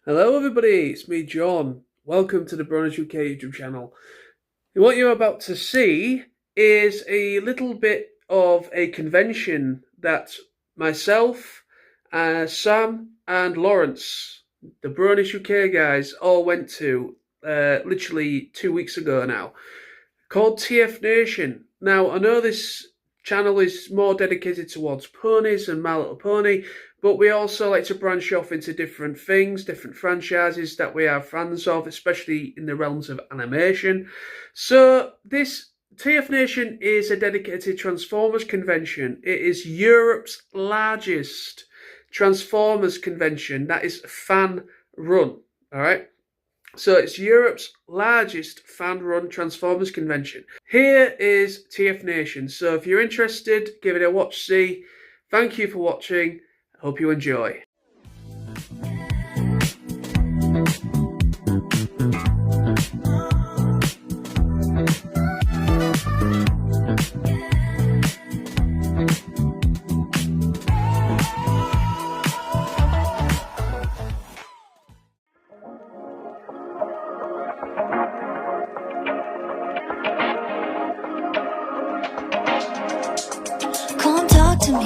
Hello everybody, it's me John. Welcome to the Bronies UK YouTube channel. And what you're about to see is a little bit of a convention that myself, Sam and Lawrence, the Bronies UK guys, all went to literally 2 weeks ago now, called TFNation. Now I know this channel is more dedicated towards ponies and My Little Pony, but we also like to branch off into different things, different franchises that we are fans of, especially in the realms of animation. So this TFNation is a dedicated Transformers convention. It is Europe's largest Transformers convention that is fan run. All right. So it's Europe's largest fan-run Transformers convention. Here is TFNation. So if you're interested, give it a watch-see. Thank you for watching. I hope you enjoy. Come talk to me.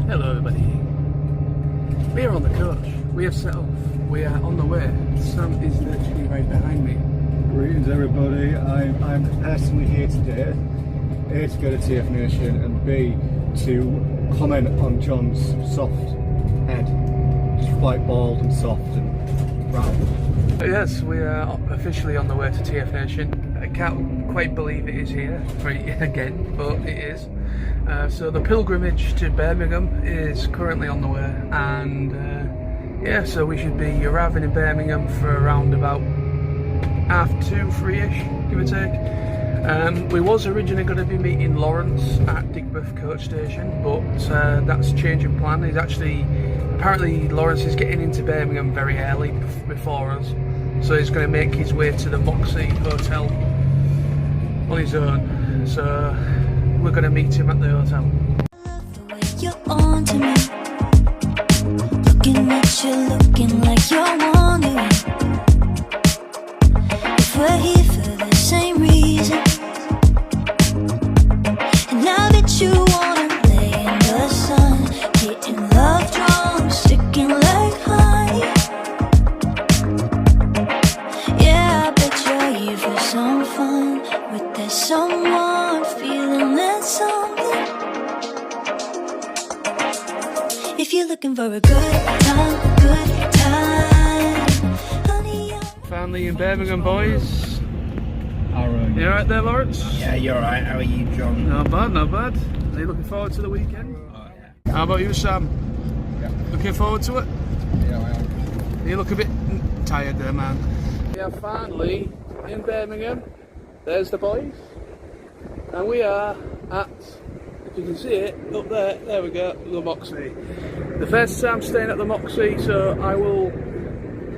Hello everybody. We are on the coach. We have set off. We are on the way. Sam is literally right behind me. Greetings everybody, I'm personally here today, A, to go to TFNation and B, to comment on John's soft head. Just quite bald and soft and round. Yes, we are officially on the way to TFNation. I can't quite believe it is here again, but it is. So the pilgrimage to Birmingham is currently on the way, and yeah, so we should be arriving in Birmingham for around about 2:30, 3ish, give or take. We was originally going to be meeting Lawrence at Digbeth coach station, but that's changing plan. Apparently Lawrence is getting into Birmingham very early before us, so he's going to make his way to the Moxie Hotel on his own. So we're going to meet him at the hotel. The way you're on to me. Looking at you, looking like you're wondering if we're here for the same reason. And now that you wanna lay in the sun, getting love drunk, sticking like honey. Yeah, I bet you're here for some fun with that someone, feeling that something. If you're looking for a good time, honey, Finally in Birmingham, boys. Aaron. You alright there, Lawrence? Yeah, you're alright. How are you, John? Not bad, not bad. Are you looking forward to the weekend? Oh, yeah. How about you, Sam? Yeah. Looking forward to it? Yeah, I am. You look a bit tired there, man. We are finally in Birmingham. There's the boys. And we are at, if you can see it, up there we go, the Moxie. The first time staying at the Moxie, so I will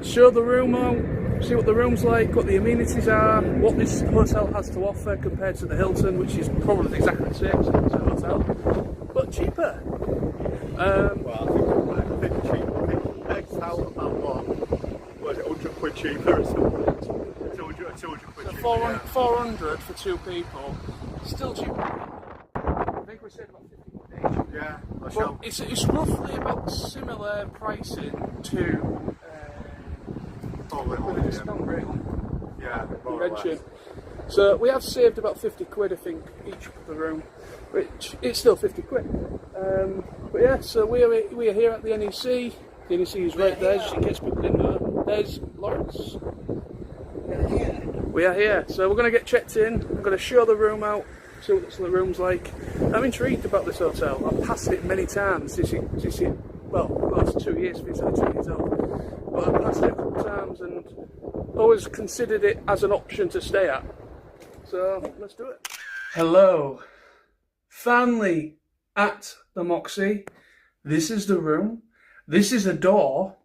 show the room out, see what the room's like, what the amenities are, what this hotel has to offer compared to the Hilton, which is probably exactly the same as the hotel, but cheaper. Well, I think it's cheaper. I think eggs out about what? Was it 100 quid cheaper or something? 200 quid So cheaper. 400 for two people, still cheaper. I think we saved about 50 quid each. Yeah, that's But how. it's roughly about similar pricing to with a discount rate on Yeah, more or convention. less. So we have saved about 50 quid, I think, each for the room, which it's still 50 quid. But yeah, so we are here at the NEC. The NEC is right there, just in case people didn't know. There's Lawrence. We are here, so we're going to get checked in. I'm going to show the room out, see what the room's like. I'm intrigued about this hotel. I've passed it many times well, the last 2 years, it's only 2 years old. But I've passed it a couple of times and always considered it as an option to stay at. So let's do it. Hello. Finally at the Moxie. This is the room. This is the door.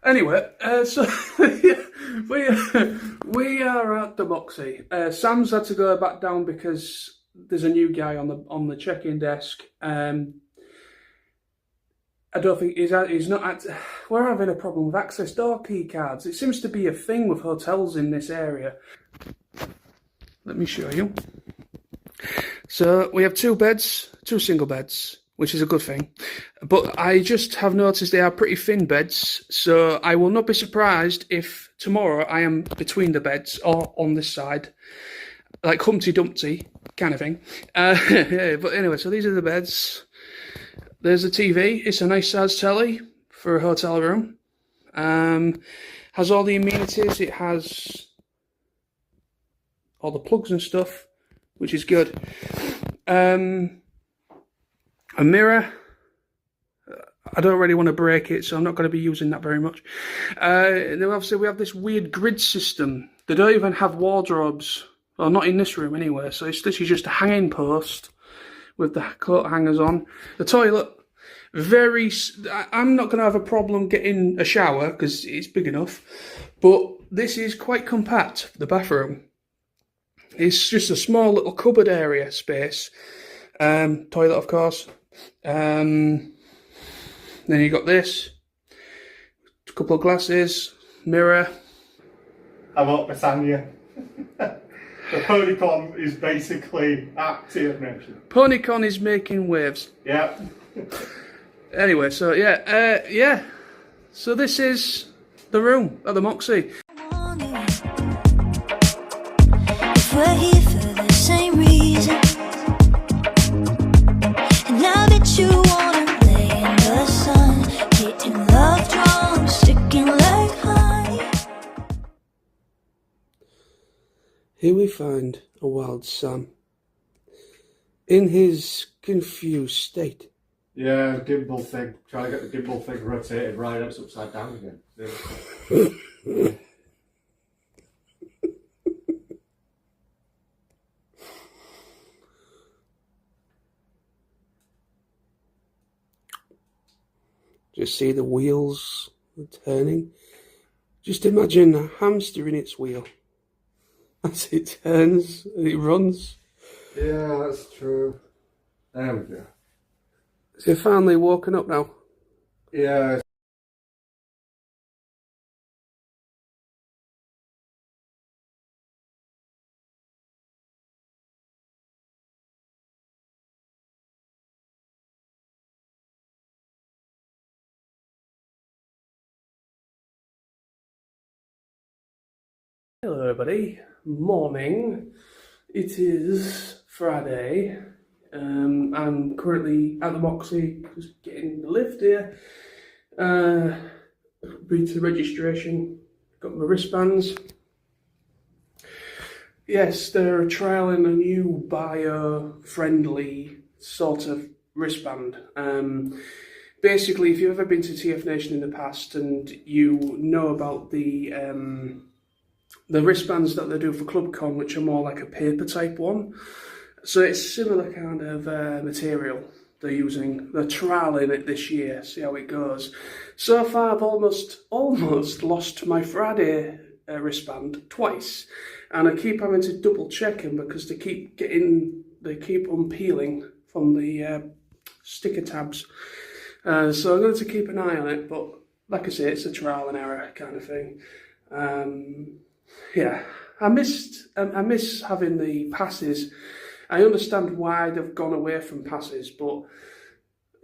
Anyway, so we are at the Moxie. Sam's had to go back down because there's a new guy on the check-in desk. I don't think he's not. We're having a problem with access door key cards. It seems to be a thing with hotels in this area. Let me show you. So we have 2 beds, 2 single beds, which is a good thing. But I just have noticed they are pretty thin beds, so I will not be surprised if tomorrow I am between the beds or on this side, like Humpty Dumpty kind of thing. Yeah, but anyway, so these are the beds. There's a TV. It's a nice size telly for a hotel room. Has all the amenities. It has all the plugs and stuff, which is good. A mirror. I don't really want to break it, so I'm not going to be using that very much. And then obviously we have this weird grid system. They don't even have wardrobes. Well, not in this room anyway. So it's literally just a hanging post with the coat hangers on. The toilet, I'm not going to have a problem getting a shower because it's big enough. But this is quite compact, the bathroom. It's just a small little cupboard area space. Toilet, of course. Then you got this. A couple of glasses, mirror. How about Basania? The Ponycon is basically at TFNation. Ponycon is making waves. Yeah. Anyway, so yeah. So this is the room at the Moxie. If we're here for the same reason, and now that you wanna lay in the sun, getting love drunk, sticking like honey. Here we find a wild Sam in his confused state. Yeah, gimbal thing. Trying to get the gimbal thing rotated right, it's upside down again. Yeah. Just see the wheels turning. Just imagine a hamster in its wheel as it turns and it runs. Yeah, that's true. There we go. So you're finally woken up now. Yeah. Hello everybody, morning. It is Friday. I'm currently at the Moxie, just getting the lift here. Been to registration, got my wristbands. Yes, they're trialling a new bio-friendly sort of wristband. Basically, if you've ever been to TFNation in the past and you know about the wristbands that they do for ClubCon, which are more like a paper type one. So it's similar kind of material they're using. They're trialling it this year, see how it goes. So far I've almost lost my Friday wristband twice. And I keep having to double check them because they keep unpeeling from the sticker tabs. So I'm going to keep an eye on it, but like I say, it's a trial and error kind of thing. Yeah, I miss having the passes. I understand why they've gone away from passes, but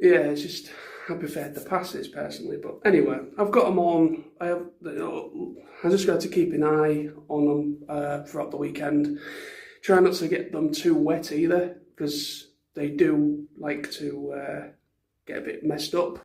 yeah, it's just I prefer the passes personally. But anyway, I've got them on. I just got to keep an eye on them throughout the weekend. Try not to get them too wet either, because they do like to get a bit messed up.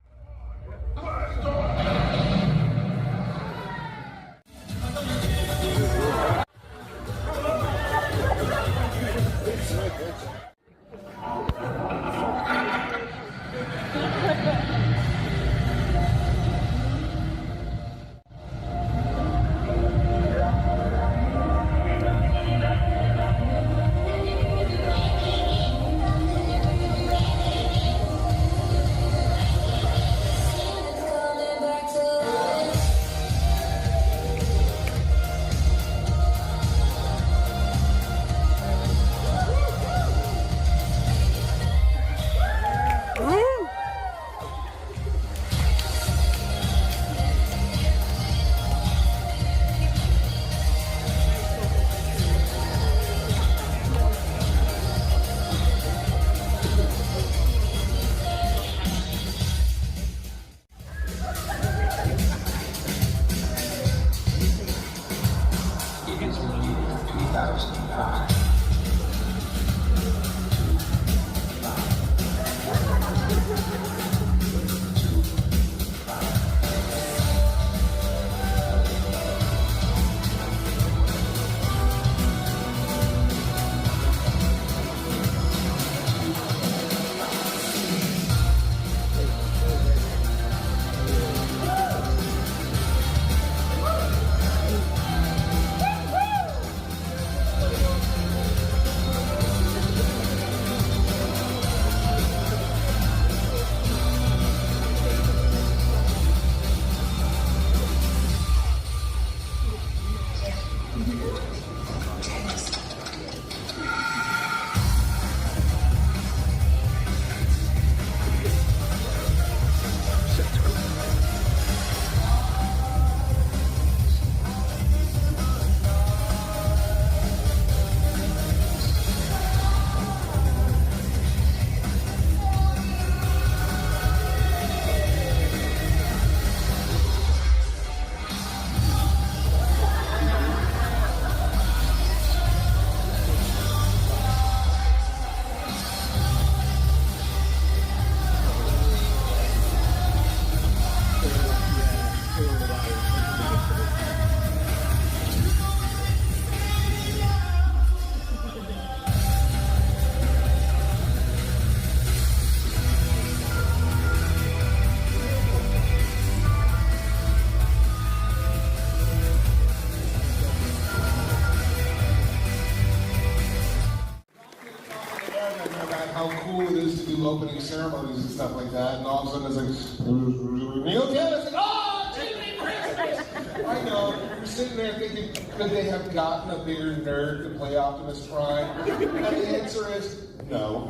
like that, and all of a sudden it's like, real good. I said, oh, Jimmy Christmas! I know, you're sitting there thinking, could they have gotten a bigger nerd to play Optimus Prime? And the answer is no.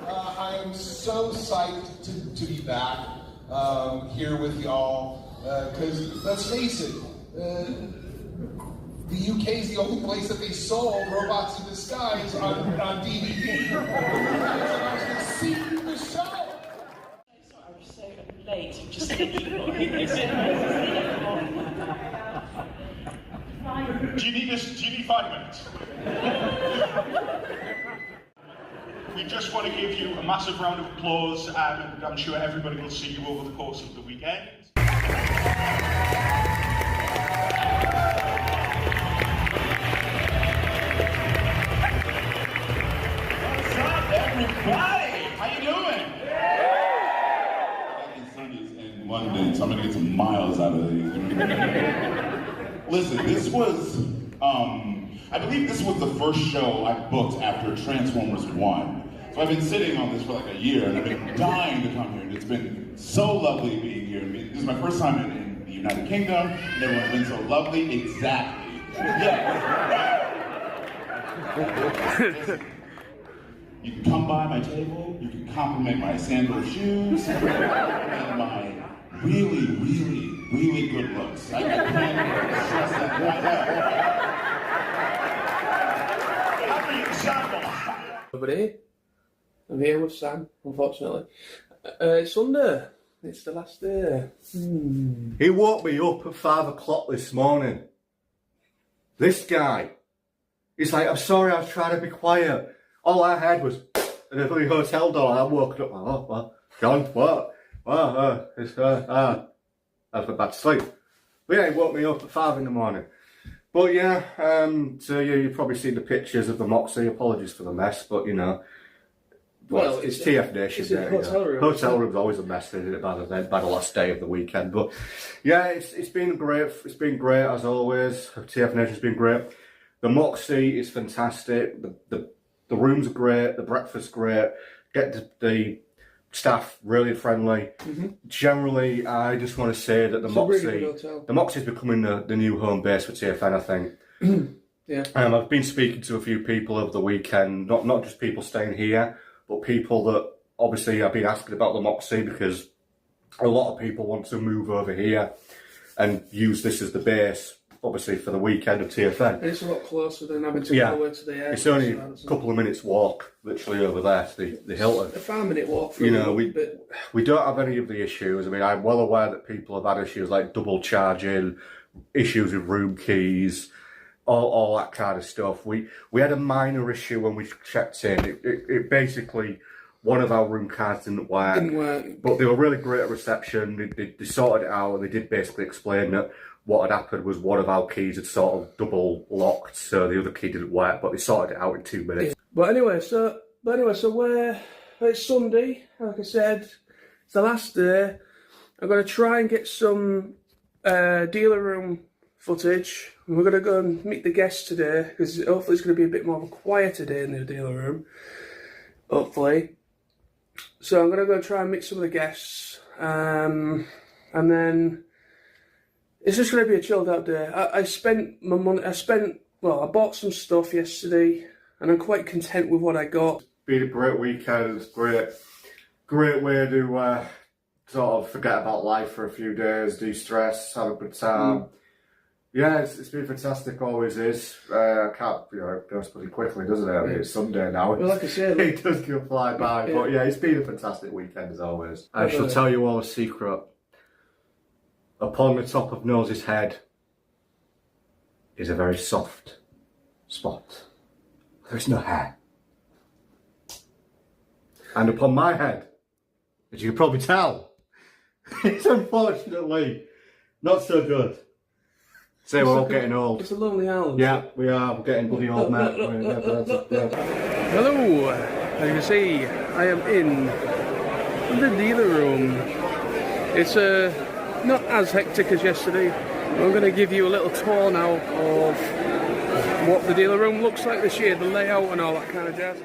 I am so psyched to be back here with y'all, because let's face it, the UK is the only place that they sold Robots in Disguise on DVD. So I was going to see the show. I was so late, just thinking. Do you need 5 minutes? We just want to give you a massive round of applause, and I'm sure everybody will see you over the course of the weekend. What's up, everybody? How you doing? Happy Sundays in London, so I'm gonna get some miles out of these. Listen, this was, I believe this was the first show I booked after Transformers 1. So I've been sitting on this for like a year, and I've been dying to come here, and it's been so lovely being here. I mean, this is my first time in the United Kingdom, and everyone's been so lovely. Exactly. Yeah. You can come by my table, you can compliment my sandal shoes, and my really, really, really good looks. I can't stress that right now. Everybody, I'm here with Sam, unfortunately. It's Sunday. It's the last day. He woke me up at 5 o'clock this morning. This guy. He's like, I'm sorry, I was trying to be quiet. All I had was an early hotel door. I woke up, oh, what? John, what? I went back to sleep. But yeah, he woke me up at 5 in the morning. But yeah, so yeah, you've probably seen the pictures of the Moxie. Apologies for the mess, but you know, well, it's TFNation. It's a hotel room. Hotel room's always a mess, isn't it? By the last day of the weekend. But yeah, it's been great. It's been great as always. TFNation's been great. The Moxie is fantastic. The rooms are great. The breakfast's great. Get the staff really friendly. Generally, I just want to say that the Moxie is becoming the new home base for TFN, I think. Yeah. I've been speaking to a few people over the weekend, not just people staying here, but people that obviously I've been asking about the Moxie, because a lot of people want to move over here and use this as the base, obviously, for the weekend of TFN. And it's a lot closer than having to go over to the airport. It's only a couple of minutes walk, literally, over there to the Hilton. A 5-minute walk. You know, we don't have any of the issues. I mean, I'm well aware that people have had issues like double charging, issues with room keys, all that kind of stuff. We had a minor issue when we checked in. It basically, one of our room cards didn't work. But they were really great at reception. They sorted it out, and they did basically explain that what had happened was one of our keys had sort of double locked, so the other key didn't work, but they sorted it out in 2 minutes. But anyway, so it's Sunday, like I said, it's the last day. I'm going to try and get some dealer room footage. We're going to go and meet the guests today, because hopefully it's going to be a bit more of a quieter day in the dealer room. Hopefully. So I'm going to go and try and meet some of the guests. And then it's just going to be a chilled out day. I spent my money. I bought some stuff yesterday, and I'm quite content with what I got. Been a great weekend. It's great way to sort of forget about life for a few days, de-stress, have a good time. Yeah, it's been fantastic. Always is. I can't, it goes pretty quickly, doesn't it? I mean, it's Sunday now. Well, like I said, it does go fly by. But yeah, it's been a fantastic weekend as always. I shall tell you all a secret. Upon the top of Nose's head is a very soft spot. There's no hair. And upon my head, as you can probably tell, it's unfortunately not so good. Say we're all getting old. It's a lonely island. Yeah, we are. We're getting bloody old, mate. Hello. As you can see, I am in the dealer room. It's not as hectic as yesterday. I'm going to give you a little tour now of what the dealer room looks like this year, the layout and all that kind of jazz.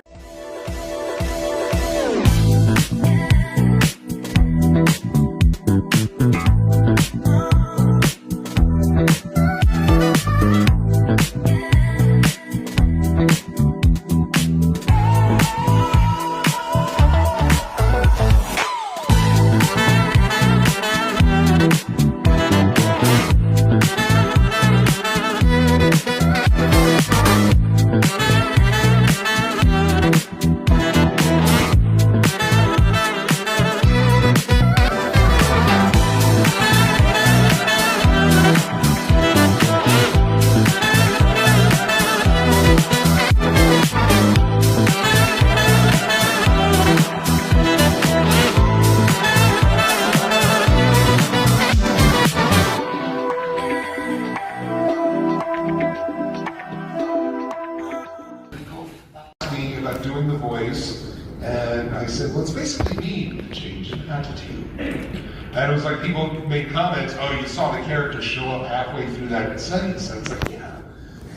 And it was like people made comments, oh, you saw the character show up halfway through that sentence. And it's like, yeah,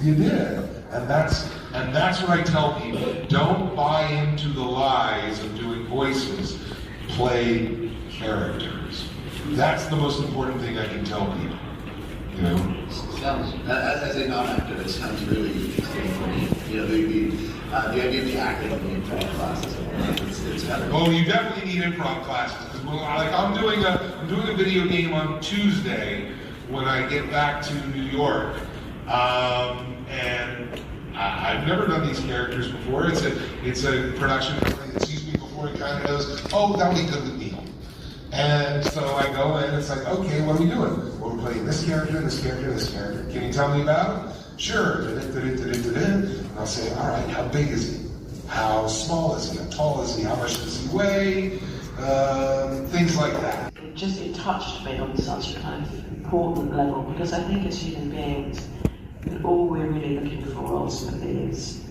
you did. And that's what I tell people. Don't buy into the lies of doing voices. Play characters. That's the most important thing I can tell people. You know? Sounds, as a non-actor, it sounds really interesting for me. You know, the idea of the acting in the improv classes. It's kind of. Oh, you definitely need improv classes because, like, I'm doing a video game on Tuesday when I get back to New York, and I've never done these characters before. It's a production company that sees me before and kind of knows, oh, that'll be good with me. And so I go in, it's like, okay, what are we doing? Well, we're playing this character, this character, this character. Can you tell me about him? Sure. And I'll say, all right, how big is he? How small is he? How tall is he? How much does he weigh? Things like that. It touched me on such a kind of important level, because I think as human beings, all we're really looking for ultimately is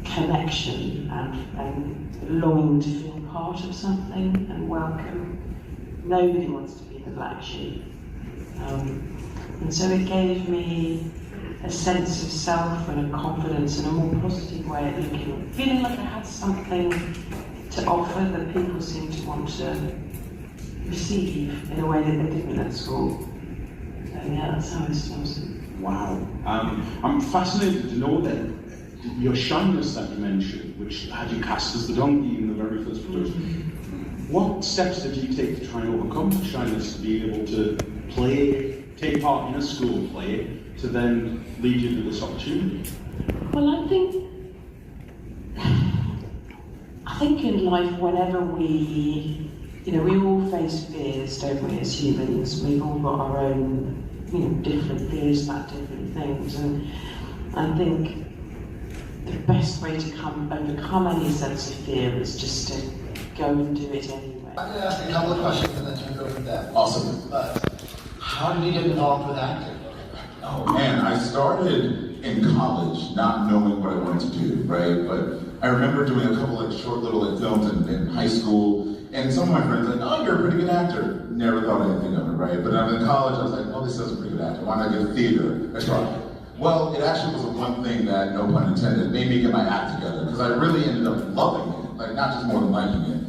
connection and longing to feel part of something and welcome. Nobody wants to be the black sheep. And so it gave me a sense of self and a confidence and a more positive way of looking, feeling like I had something to offer that people seem to want to receive in a way that they didn't at school. So yeah, that's how it was. Wow. I'm fascinated to know that your shyness that you mentioned, which had you cast as the donkey in the very first production, what steps did you take to try and overcome the shyness to be able to take part in a school play, to then lead you to this opportunity? Well, I think in life, whenever we all face fears, don't we, as humans? We've all got our own, different fears about different things, and I think the best way to overcome any sense of fear is just to go and do it anyway. I'm going to ask a couple of questions and then turn it over to them. Awesome. How did you get involved with acting? Oh man, I started in college not knowing what I wanted to do, right? But I remember doing a couple of short little films in high school, and some of my friends were like, oh, you're a pretty good actor. Never thought anything of it, right? But I'm in college, I was like, oh, this is a pretty good actor. Why not get theater? I tried. Well, it actually was the one thing that, no pun intended, made me get my act together, because I really ended up loving it, like not just more than liking it.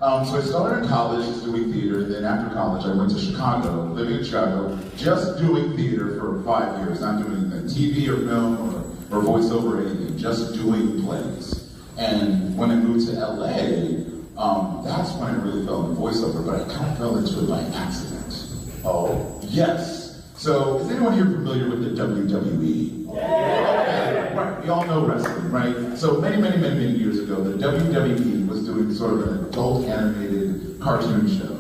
So I started in college just doing theater, then after college I went to Chicago, living in Chicago, just doing theater for 5 years, not doing anything, TV or film or voiceover or anything, just doing plays. And when I moved to LA, that's when I really fell into voiceover, but I kind of fell into it by accident. Oh, yes. So, is anyone here familiar with the WWE? Yeah. Right, we all know wrestling, right? So many years ago, the WWE was doing sort of an adult animated cartoon show.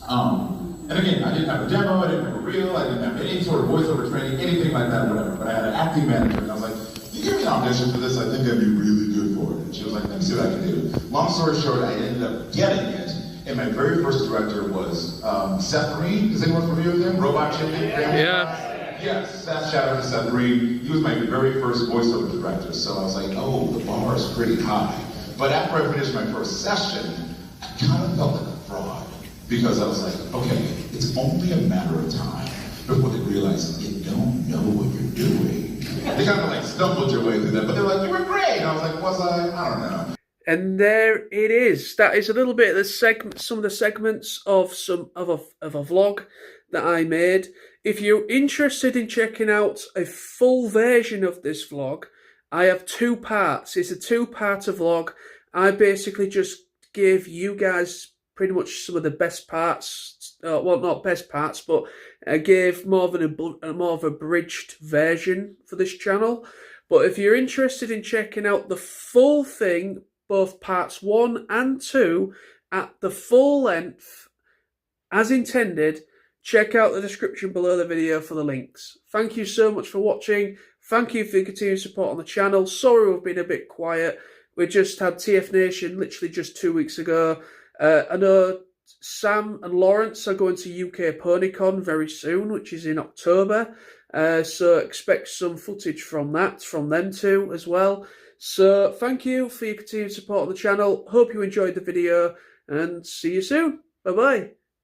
And again, I didn't have a demo, I didn't have a reel, I didn't have any sort of voiceover training, anything like that, whatever. But I had an acting manager, and I was like, you give me an audition for this, I think I'd be really good for it. And she was like, let me see what I can do. Long story short, I ended up getting it. And my very first director was Seth Reed. Is anyone familiar with him? Robot Chicken? Yeah. Yes, Seth, shout out to Seth Reed. He was my very first voiceover director. So I was like, oh, the bar is pretty high. But after I finished my first session, I kind of felt like a fraud. Because I was like, okay, it's only a matter of time before they realize you don't know what you're doing. They kind of like stumbled your way through that. But they were like, you were great. And I was like, was I? I don't know. And there it is. That is a little bit of the some of the segments of a vlog that I made. If you're interested in checking out a full version of this vlog, I have 2 parts. It's a 2-parter vlog. I basically just gave you guys pretty much some of the best parts. Well, not best parts, but I gave more of a abridged version for this channel. But if you're interested in checking out the full thing, both parts 1 and 2 at the full length as intended, check out the description below the video for the links. Thank you so much for watching. Thank you for your continued support on the channel. Sorry we've been a bit quiet. We just had TFNation literally just 2 weeks ago. I know Sam and Lawrence are going to UK PonyCon very soon, which is in October. So expect some footage from them two as well. So thank you for your continued support on the channel. Hope you enjoyed the video and see you soon. Bye-bye.